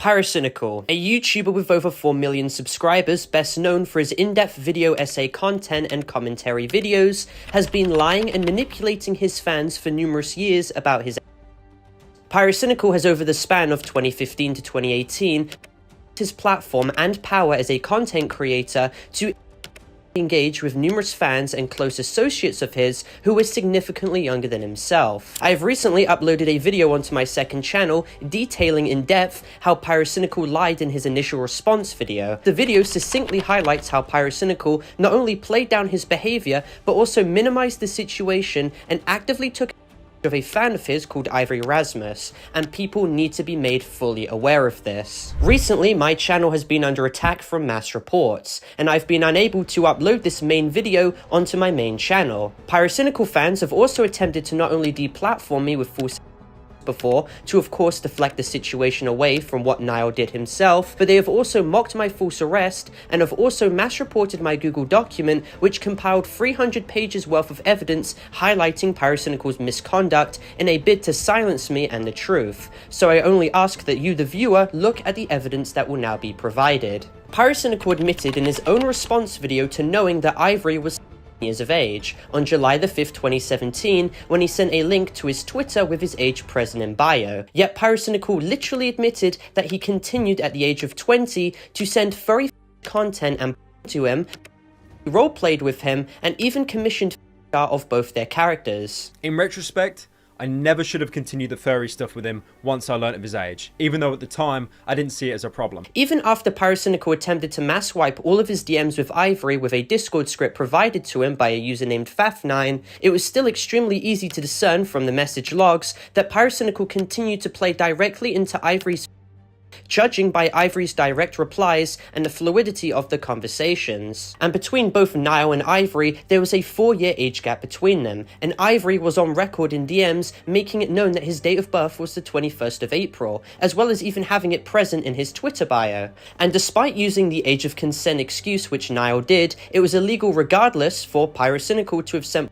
Pyrocynical, a YouTuber with over 4 million subscribers, best known for his in-depth video essay content and commentary videos, has been lying and manipulating his fans for numerous years about his. Pyrocynical has, over the span of 2015 to 2018, his platform and power as a content creator to engage with numerous fans and close associates of his who were significantly younger than himself. I have recently uploaded a video onto my second channel detailing in depth how Pyrocynical lied in his initial response video. The video succinctly highlights how Pyrocynical not only played down his behavior but also minimized the situation and actively took of a fan of his called Ivory Rasmus, and people need to be made fully aware of this. Recently, my channel has been under attack from mass reports, and I've been unable to upload this main video onto my main channel. Pyrocynical fans have also attempted to not only deplatform me with false before, to of course deflect the situation away from what Niall did himself, but they have also mocked my false arrest and have also mass reported my Google document which compiled 300 pages worth of evidence highlighting Pyrocynical's misconduct in a bid to silence me and the truth. So I only ask that you, the viewer, look at the evidence that will now be provided. Pyrocynical admitted in his own response video to knowing that Ivory was years of age on July the 5th, 2017, when he sent a link to his Twitter with his age present in bio. Yet Pyrocynical literally admitted that he continued at the age of 20 to send furry content and to him, roleplayed with him, and even commissioned of both their characters. In retrospect, I never should have continued the furry stuff with him once I learnt of his age, even though at the time I didn't see it as a problem. Even after Pyrocynical attempted to mass wipe all of his DMs with Ivory with a Discord script provided to him by a user named Faf9, it was still extremely easy to discern from the message logs that Pyrocynical continued to play directly into Ivory's, judging by Ivory's direct replies and the fluidity of the conversations. And between both Niall and Ivory, there was a 4-year age gap between them, and Ivory was on record in DMs making it known that his date of birth was the 21st of April, as well as even having it present in his Twitter bio. And despite using the age of consent excuse which Niall did, it was illegal regardless for Pyrocynical to have sent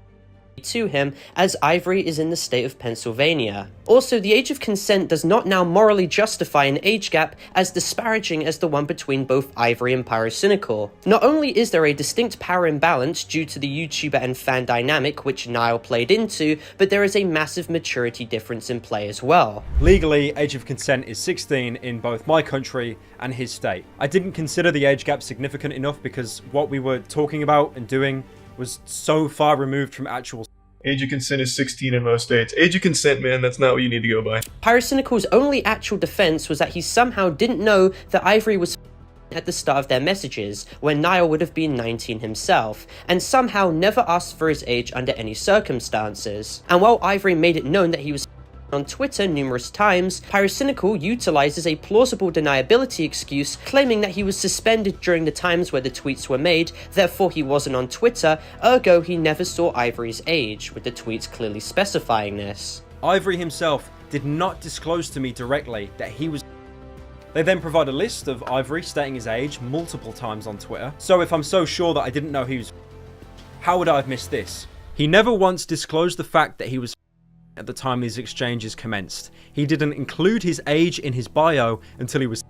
to him, as Ivory is in the state of Pennsylvania. Also, the age of consent does not now morally justify an age gap as disparaging as the one between both Ivory and Pyrocynical. Not only is there a distinct power imbalance due to the YouTuber and fan dynamic which Niall played into, but there is a massive maturity difference in play as well. Legally, age of consent is 16 in both my country and his state. I didn't consider the age gap significant enough because what we were talking about and doing was so far removed from actual. Age of consent is 16 in most states. Age of consent, man, that's not what you need to go by. Pyrocynical's only actual defense was that he somehow didn't know that Ivory was at the start of their messages, when Niall would have been 19 himself, and somehow never asked for his age under any circumstances. And while Ivory made it known that he was on Twitter numerous times, Pyrocynical utilizes a plausible deniability excuse, claiming that he was suspended during the times where the tweets were made, therefore he wasn't on Twitter, ergo he never saw Ivory's age, with the tweets clearly specifying this. Ivory himself did not disclose to me directly that he was. They then provide a list of Ivory stating his age multiple times on Twitter, so if I'm so sure that I didn't know he was, how would I have missed this? He never once disclosed the fact that he was at the time these exchanges commenced. He didn't include his age in his bio until he was.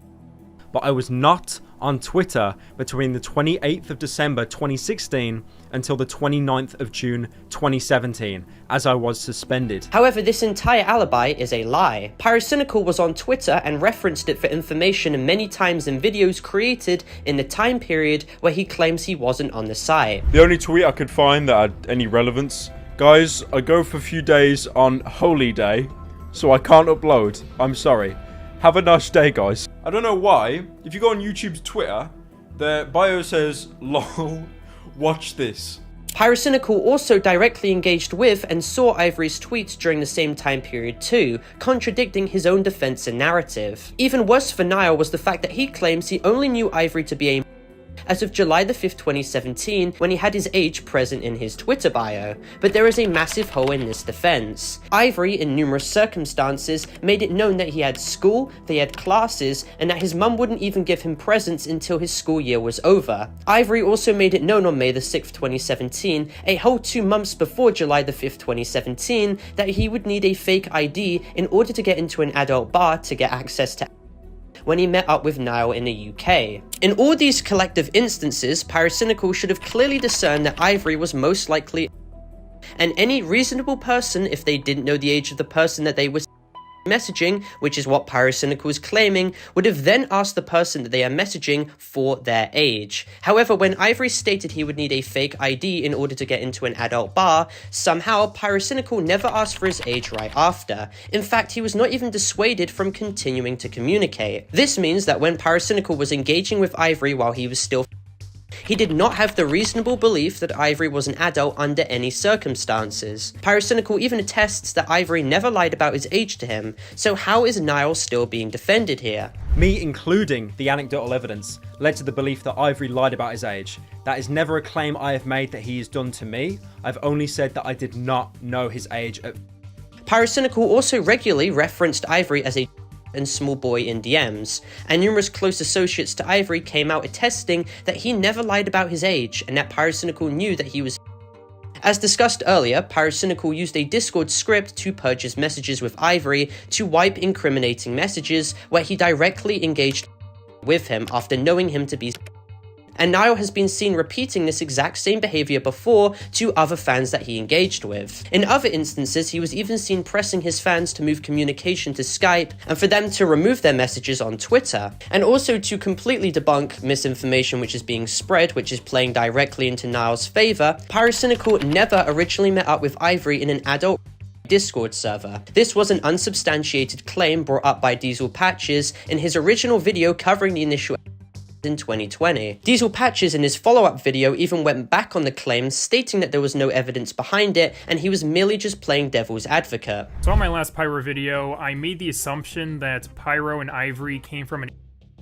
But I was not on Twitter between the 28th of December 2016 until the 29th of June 2017, as I was suspended. However, this entire alibi is a lie. Pyrocynical was on Twitter and referenced it for information many times in videos created in the time period where he claims he wasn't on the site. The only tweet I could find that had any relevance: guys, I go for a few days on Holy Day, so I can't upload. I'm sorry. Have a nice day, guys. I don't know why, if you go on YouTube's Twitter, their bio says, lol, watch this. Pyrocynical also directly engaged with and saw Ivory's tweets during the same time period too, contradicting his own defense and narrative. Even worse for Niall was the fact that he claims he only knew Ivory to be a as of July the 5th, 2017, when he had his age present in his Twitter bio. But there is a massive hole in this defense. Ivory, in numerous circumstances, made it known that he had school, they had classes, and that his mum wouldn't even give him presents until his school year was over. Ivory also made it known on May the 6th, 2017, a whole 2 months before July the 5th, 2017, that he would need a fake ID in order to get into an adult bar to get access to when he met up with Niall in the UK. In all these collective instances, Pyrocynical should have clearly discerned that Ivory was most likely, and any reasonable person, if they didn't know the age of the person that they were messaging, which is what Pyrocynical is claiming, would have then asked the person that they are messaging for their age. However, when Ivory stated he would need a fake ID in order to get into an adult bar, somehow Pyrocynical never asked for his age right after. In fact, he was not even dissuaded from continuing to communicate. This means that when Pyrocynical was engaging with Ivory while he was still he did not have the reasonable belief that Ivory was an adult under any circumstances. Pyrocynical even attests that Ivory never lied about his age to him, so how is Niall still being defended here? Me including the anecdotal evidence led to the belief that Ivory lied about his age. That is never a claim I have made that he has done to me. I've only said that I did not know his age at... Pyrocynical also regularly referenced Ivory as a and small boy in DMs, and numerous close associates to Ivory came out attesting that he never lied about his age and that Pyrocynical knew that he was. As discussed earlier, Pyrocynical used a Discord script to purge his messages with Ivory to wipe incriminating messages where he directly engaged with him after knowing him to be. And Niall has been seen repeating this exact same behavior before to other fans that he engaged with. In other instances, he was even seen pressing his fans to move communication to Skype and for them to remove their messages on Twitter. And also to completely debunk misinformation which is being spread, which is playing directly into Niall's favor, Pyrocynical never originally met up with Ivory in an adult Discord server. This was an unsubstantiated claim brought up by Diesel Patches in his original video covering the initial in 2020. Diesel Patches in his follow-up video even went back on the claim, stating that there was no evidence behind it and he was merely just playing devil's advocate. So on my last Pyro video, I made the assumption that Pyro and Ivory came from an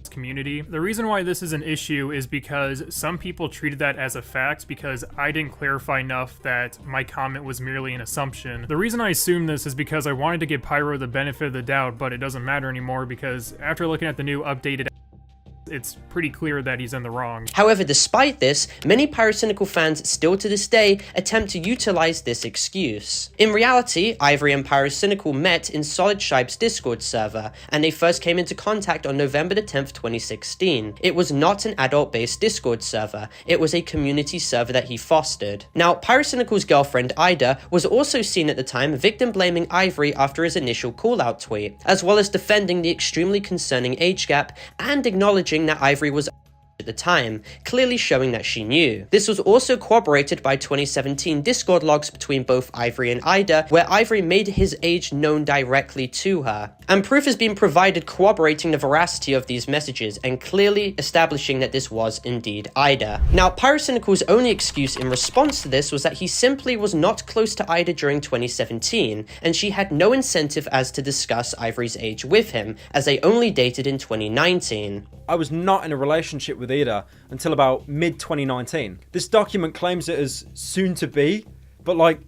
community. The reason why this is an issue is because some people treated that as a fact because I didn't clarify enough that my comment was merely an assumption. The reason I assumed this is because I wanted to give Pyro the benefit of the doubt, but it doesn't matter anymore because after looking at the new updated it's pretty clear that he's in the wrong. However, despite this, many Pyrocynical fans still to this day attempt to utilize this excuse. In reality, Ivory and Pyrocynical met in Solid Shibe's Discord server, and they first came into contact on November the 10th, 2016. It was not an adult-based Discord server, it was a community server that he fostered. Now, Pyrocynical's girlfriend Ida was also seen at the time victim-blaming Ivory after his initial call-out tweet, as well as defending the extremely concerning age gap and acknowledging that Ivory was at the time, clearly showing that she knew. This was also corroborated by 2017 Discord logs between both Ivory and Ida, where Ivory made his age known directly to her. And proof has been provided corroborating the veracity of these messages and clearly establishing that this was indeed Ida. Now, Pyrocynical's only excuse in response to this was that he simply was not close to Ida during 2017, and she had no incentive as to discuss Ivory's age with him, as they only dated in 2019. I was not in a relationship with Ida until about mid-2019. This document claims it as soon to be, but like,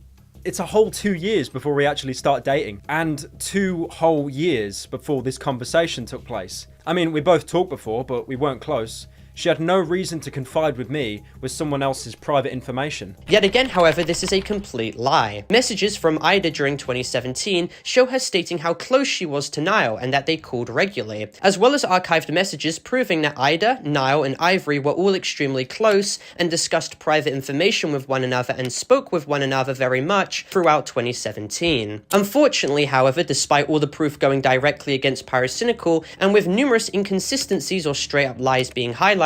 it's a whole 2 years before we actually start dating, and 2 whole years before this conversation took place. I mean, we both talked before, but we weren't close. She had no reason to confide with me with someone else's private information. Yet again, however, this is a complete lie. Messages from Ida during 2017 show her stating how close she was to Niall and that they called regularly, as well as archived messages proving that Ida, Niall, and Ivory were all extremely close and discussed private information with one another and spoke with one another very much throughout 2017. Unfortunately, however, despite all the proof going directly against Pyrocynical and with numerous inconsistencies or straight-up lies being highlighted,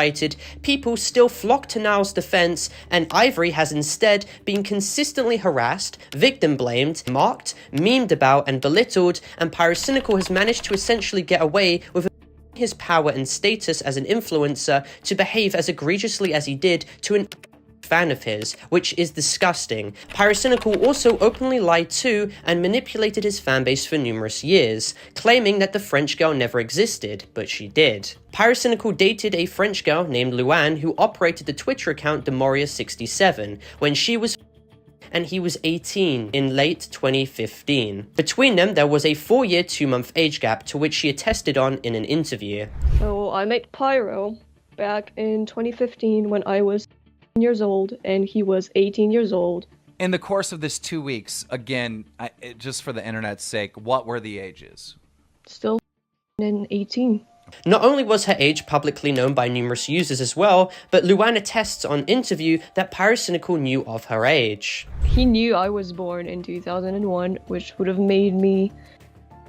people still flock to Niall's defense, and Ivory has instead been consistently harassed, victim-blamed, mocked, memed about, and belittled, and Pyrocynical has managed to essentially get away with his power and status as an influencer to behave as egregiously as he did to an fan of his, which is disgusting. Pyrocynical also openly lied to and manipulated his fanbase for numerous years, claiming that the French girl never existed, but she did. Pyrocynical dated a French girl named Luann who operated the Twitter account Demoria67 when she was and he was 18 in late 2015. Between them, there was a 4-year, 2-month age gap to which she attested on in an interview. So I met Pyro back in 2015 when I was years old and he was 18 years old. In the course of this 2 weeks, again, just for the internet's sake, what were the ages? Still in 18. Not only was her age publicly known by numerous users as well, but Luan attests on interview that Pyrocynical knew of her age. He knew I was born in 2001, which would have made me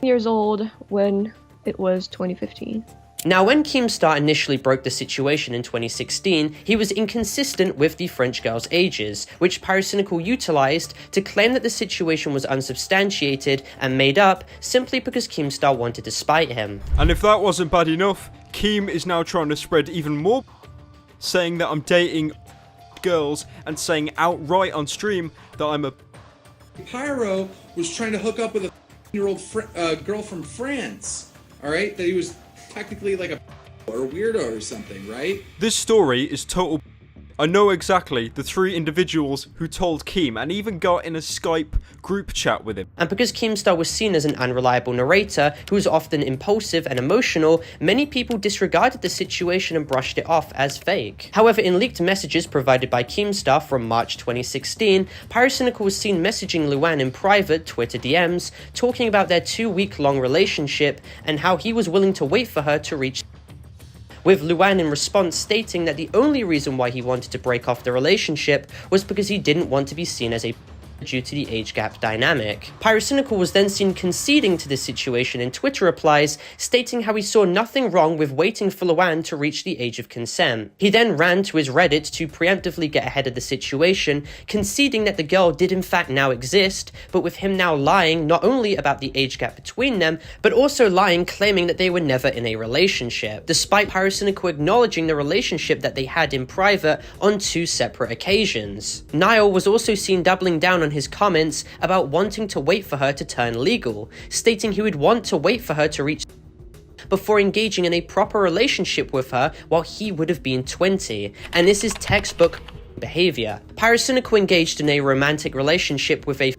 years old when it was 2015. Now, when Keemstar initially broke the situation in 2016, he was inconsistent with the French girl's ages, which Pyrocynical utilized to claim that the situation was unsubstantiated and made up simply because Keemstar wanted to spite him. And if that wasn't bad enough, Keem is now trying to spread even more, saying that I'm dating girls and saying outright on stream that I'm a... Pyro was trying to hook up with a year-old girl from France, alright? That he was technically like a or weirdo or something, right? This story is total. I know exactly the 3 individuals who told Keem and even got in a Skype group chat with him. And because Keemstar was seen as an unreliable narrator who was often impulsive and emotional, many people disregarded the situation and brushed it off as fake. However, in leaked messages provided by Keemstar from March 2016, Pyrocynical was seen messaging Luan in private Twitter DMs, talking about their 2-week-long relationship and how he was willing to wait for her to reach, with Luan in response stating that the only reason why he wanted to break off the relationship was because he didn't want to be seen as a due to the age gap dynamic. Pyrocynical was then seen conceding to this situation in Twitter replies, stating how he saw nothing wrong with waiting for Luan to reach the age of consent. He then ran to his Reddit to preemptively get ahead of the situation, conceding that the girl did in fact now exist, but with him now lying not only about the age gap between them, but also lying claiming that they were never in a relationship, despite Pyrocynical acknowledging the relationship that they had in private on 2 separate occasions. Niall was also seen doubling down on his comments about wanting to wait for her to turn legal, stating he would want to wait for her to reach before engaging in a proper relationship with her while he would have been 20, and this is textbook behavior. Pyrocynical engaged in a romantic relationship with a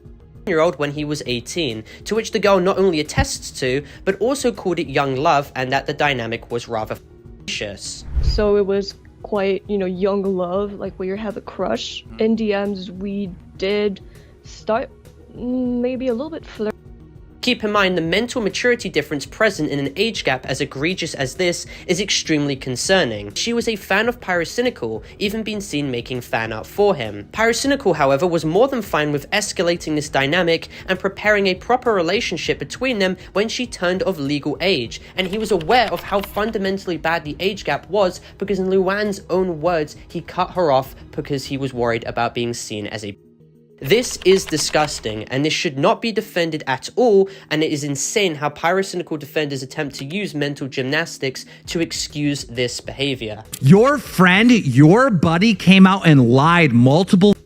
year-old when he was 18, to which the girl not only attests to, but also called it young love and that the dynamic was rather vicious. So it was quite, young love, like where you have a crush. In DMs, we did start maybe a little bit flirty. Keep in mind the mental maturity difference present in an age gap as egregious as this is extremely concerning. She was a fan of Pyrocynical, even being seen making fan art for him. Pyrocynical, however, was more than fine with escalating this dynamic and preparing a proper relationship between them when she turned of legal age, and he was aware of how fundamentally bad the age gap was because in Luan's own words, he cut her off because he was worried about being seen as a... This is disgusting, and this should not be defended at all, and it is insane how Pyrocynical defenders attempt to use mental gymnastics to excuse this behavior. Your friend, your buddy came out and lied multiple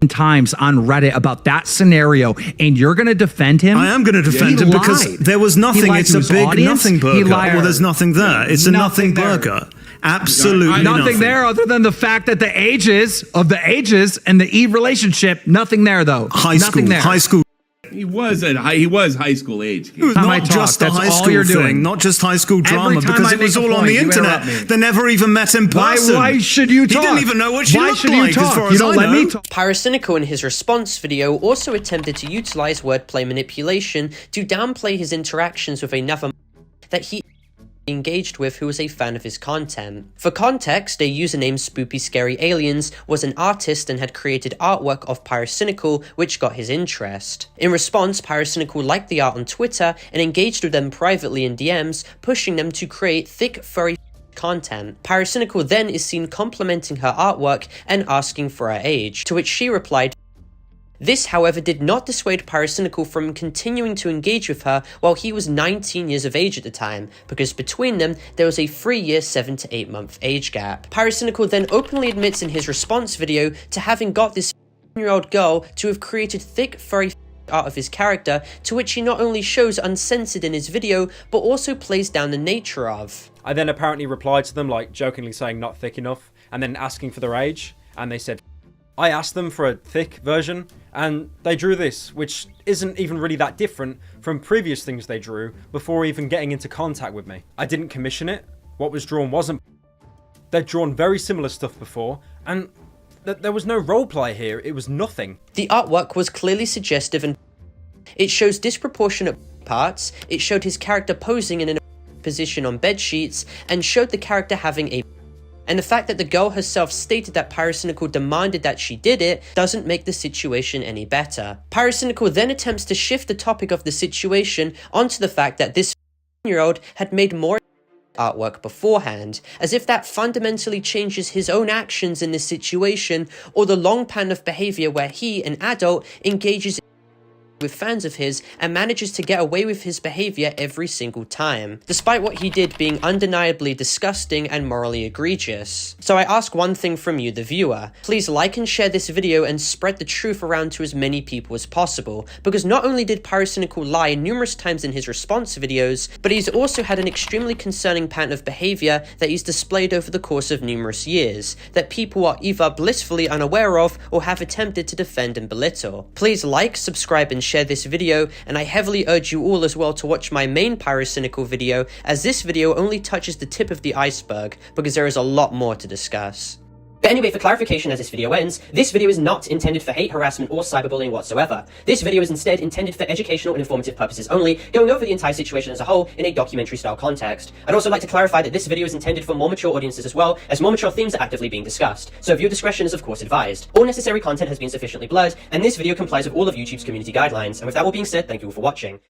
times on Reddit about that scenario, and you're going to defend him? I am going to defend him because there was nothing. It's a big nothing burger. Well, there's nothing there. It's a nothing burger. Absolutely nothing there other than the fact that the ages and the Eve relationship, nothing there though. High school. He was high school age. It was not just a high school thing, not just high school drama, because it was all on the internet. They never even met in person. Why should you talk? He didn't even know what she looked like, as far as I know. Pyrocynical in his response video also attempted to utilize wordplay manipulation to downplay his interactions with another that he engaged with who was a fan of his content. For context, a user named Spoopy Scary Aliens was an artist and had created artwork of Pyrocynical, which got his interest. In response, Pyrocynical liked the art on Twitter and engaged with them privately in DMs, pushing them to create thick, furry content. Pyrocynical then is seen complimenting her artwork and asking for her age, to which she replied, This, however, did not dissuade Pyrocynical from continuing to engage with her while he was 19 years of age at the time, because between them, there was a 3-year, 7 to 8 month age gap. Pyrocynical then openly admits in his response video to having got this 15-year-old girl to have created thick, furry art of his character, to which he not only shows uncensored in his video, but also plays down the nature of. I then apparently replied to them, like jokingly saying not thick enough, and then asking for their age, and they said, I asked them for a thick version, and they drew this, which isn't even really that different from previous things they drew before even getting into contact with me. I didn't commission it. What was drawn wasn't. They'd drawn very similar stuff before, and there was no roleplay here. It was nothing. The artwork was clearly suggestive and it shows disproportionate parts. It showed his character posing in an position on bed sheets and showed the character having a and the fact that the girl herself stated that Pyrocynical demanded that she did it doesn't make the situation any better. Pyrocynical then attempts to shift the topic of the situation onto the fact that this 15-year-old had made more artwork beforehand, as if that fundamentally changes his own actions in this situation, or the long pattern of behavior where he, an adult, engages with fans of his and manages to get away with his behavior every single time, despite what he did being undeniably disgusting and morally egregious. So I ask one thing from you, the viewer. Please like and share this video and spread the truth around to as many people as possible, because not only did Pyrocynical lie numerous times in his response videos, but he's also had an extremely concerning pattern of behavior that he's displayed over the course of numerous years, that people are either blissfully unaware of or have attempted to defend and belittle. Please like, subscribe, and share this video, and I heavily urge you all as well to watch my main Pyrocynical video, as this video only touches the tip of the iceberg, because there is a lot more to discuss. But anyway, for clarification as this video ends, this video is not intended for hate, harassment, or cyberbullying whatsoever. This video is instead intended for educational and informative purposes only, going over the entire situation as a whole in a documentary-style context. I'd also like to clarify that this video is intended for more mature audiences as well, as more mature themes are actively being discussed, so viewer discretion is of course advised. All necessary content has been sufficiently blurred, and this video complies with all of YouTube's community guidelines. And with that all being said, thank you all for watching.